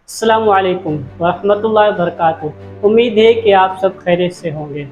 अस्सलामु अलैकुम वरहमतुल्लाहि वबरकातुहू। उम्मीद है कि आप सब खैरियत से होंगे।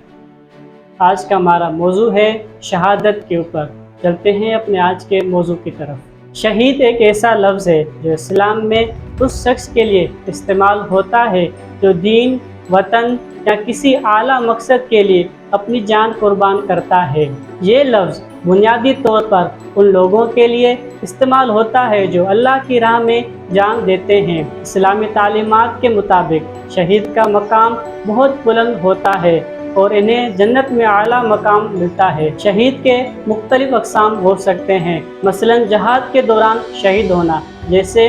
आज का हमारा मौजू है शहादत के ऊपर। चलते हैं अपने आज के मौजू की तरफ। शहीद एक ऐसा लफ्ज़ है जो इस्लाम में उस शख्स के लिए इस्तेमाल होता है जो दीन, वतन या किसी आला मकसद के लिए अपनी जान कुर्बान करता है। ये लफ्ज़ बुनियादी तौर पर उन लोगों के लिए इस्तेमाल होता है जो अल्लाह की राह में जान देते हैं। इस्लामी तालीमात के मुताबिक शहीद का मकाम बहुत बुलंद होता है और इन्हें जन्नत में आला मकाम मिलता है। शहीद के मुख्तलिफ अक़साम हो सकते हैं, मसलन जहाद के दौरान शहीद होना, जैसे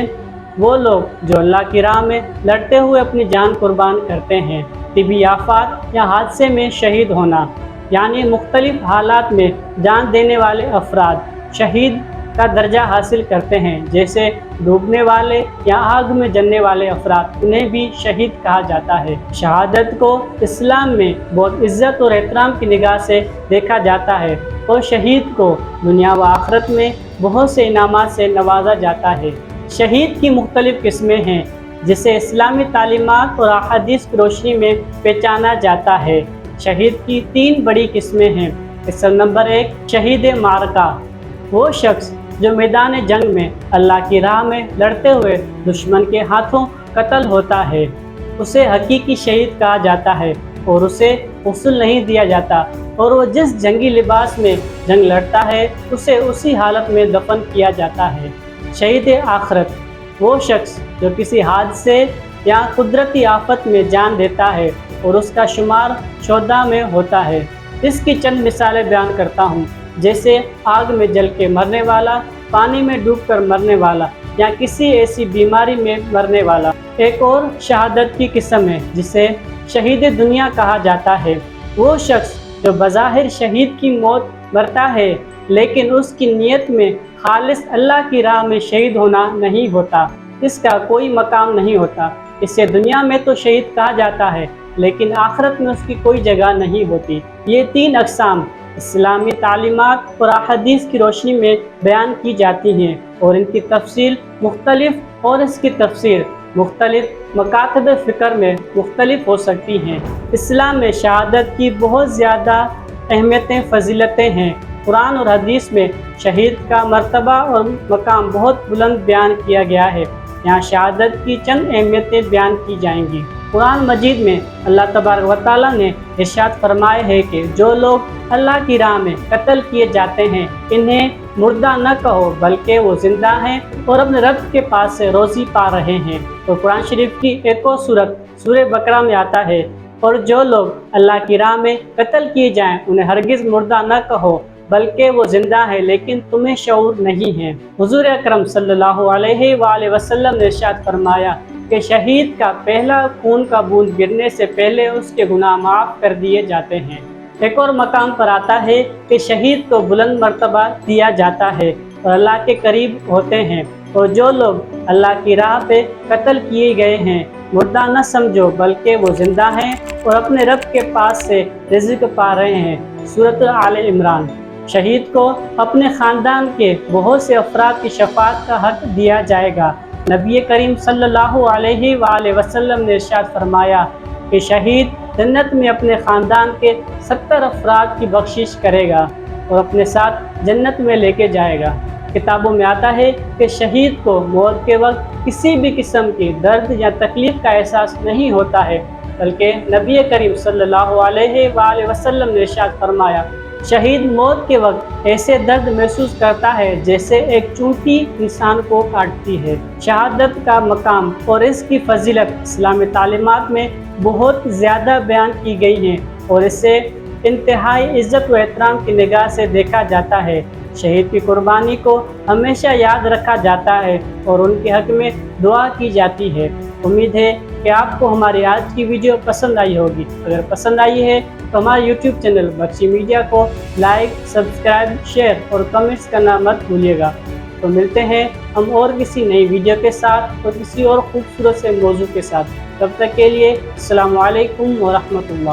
वो लोग जो अल्लाह की राह में लड़ते हुए अपनी जान कुर्बान करते हैं। तिबी आफात या हादसे में शहीद होना, यानी मुख्तलिफ हालात में जान देने वाले अफराद शहीद का दर्जा हासिल करते हैं, जैसे डूबने वाले या आग में जलने वाले अफराद, उन्हें भी शहीद कहा जाता है। शहादत को इस्लाम में बहुत इज़्ज़त और एहतराम की निगाह से देखा जाता है और शहीद को दुनिया व आखिरत में बहुत से इनामात से नवाजा जाता है। शहीद की मुख्तलिफ किस्में हैं जिसे इस्लामी तालीमात और अहादीस की रोशनी में पहचाना जाता है। शहीद की 3 बड़ी किस्में हैं। किस्म नंबर 1, शहीद मारका। वो शख्स जो मैदान जंग में अल्लाह की राह में लड़ते हुए दुश्मन के हाथों कत्ल होता है, उसे हकीकी शहीद कहा जाता है और उसे हुस्न नहीं दिया जाता, और वो जिस जंगी लिबास में जंग लड़ता है उसे उसी हालत में दफन किया जाता है। शहीद आखिरत। वो शख्स जो किसी हादसे या कुदरती आफत में जान देता है और उसका शुमार शुहदा में होता है। इसकी चंद मिसालें बयान करता हूँ, जैसे आग में जल के मरने वाला, पानी में डूबकर मरने वाला या किसी ऐसी बीमारी में मरने वाला। एक और शहादत की किस्म है जिसे शहीद दुनिया कहा जाता है। वो शख्स जो बज़ाहिर शहीद की मौत मरता है, लेकिन उसकी नीयत में खालिस अल्लाह की राह में शहीद होना नहीं होता, इसका कोई मकाम नहीं होता। इसे दुनिया में तो शहीद कहा जाता है, लेकिन आखिरत में उसकी कोई जगह नहीं होती। ये 3 अक़साम इस्लामी तालीमात और अहादीस की रोशनी में बयान की जाती हैं और इनकी तफसील मुख्तलिफ और इसकी तफसीर मुख्तलिफ मकातब फ़िक्र में मुख्तलिफ हो सकती हैं। इस्लाम में शहादत की बहुत ज़्यादा अहमियतें, फ़जीलतें हैं। कुरान और हदीस में शहीद का मर्तबा और मकाम बहुत बुलंद बयान किया गया है। यहाँ शहादत की चंद अहमियतें बयान की जाएंगी। कुरान मजीद में अल्लाह तबारक व तआला ने इरशाद फरमाए है कि जो लोग अल्लाह की राह में कत्ल किए जाते हैं, इन्हें मुर्दा न कहो बल्कि वो जिंदा हैं और अपने रब के पास से रोज़ी पा रहे हैं। तो कुरान शरीफ की एक और सूरत सूरह बकरा में आता है, और जो लोग अल्लाह की राह में कत्ल किए जाएं उन्हें हरगिज़ मुर्दा न कहो बल्कि वो जिंदा है, लेकिन तुम्हें शऊर नहीं है। हुजूर अकरम सल्लल्लाहु अलैहि वसल्लम ने इरशाद फरमाया कि शहीद का पहला खून का बूंद गिरने से पहले उसके गुनाह माफ़ कर दिए जाते हैं। एक और मकाम पर आता है कि शहीद को बुलंद मर्तबा दिया जाता है और अल्लाह के करीब होते हैं। और जो लोग अल्लाह की राह पे कत्ल किए गए हैं, मुर्दा न समझो बल्कि वो जिंदा हैं और अपने रब के पास से रिज़्क़ पा रहे हैं। सूरत आल इमरान। शहीद को अपने ख़ानदान के बहुत से अफराद की शफ़ाअत का हक़ दिया जाएगा। नबी करीम सल्लल्लाहु अलैहि वसल्लम ने इरशाद फरमाया कि शहीद जन्नत में अपने ख़ानदान के 70 अफराद की बख्शिश करेगा और अपने साथ जन्नत में लेके जाएगा। किताबों में आता है कि शहीद को मौत के वक्त किसी भी किस्म की दर्द या तकलीफ़ का एहसास नहीं होता है, बल्कि नबी करीम सल्लल्लाहु अलैहि वसल्लम ने इरशाद फरमाया, शहीद मौत के वक्त ऐसे दर्द महसूस करता है जैसे एक चूंटी इंसान को काटती है। शहादत का मकाम और इसकी फजीलत इस्लामी तालीमात में बहुत ज़्यादा बयान की गई हैं और इसे इंतहाई इज़्ज़त व एहतराम की निगाह से देखा जाता है। शहीद की कुर्बानी को हमेशा याद रखा जाता है और उनके हक़ में दुआ की जाती है। उम्मीद है कि आपको हमारी आज की वीडियो पसंद आई होगी। अगर पसंद आई है तो हमारे YouTube चैनल बख्शी मीडिया को लाइक, सब्सक्राइब, शेयर और कमेंट्स करना मत भूलिएगा। तो मिलते हैं हम और किसी नई वीडियो के साथ और किसी और खूबसूरत से मौजू के साथ। तब तक के लिए अस्सलामु अलैकुम व रहमतुल्लाह।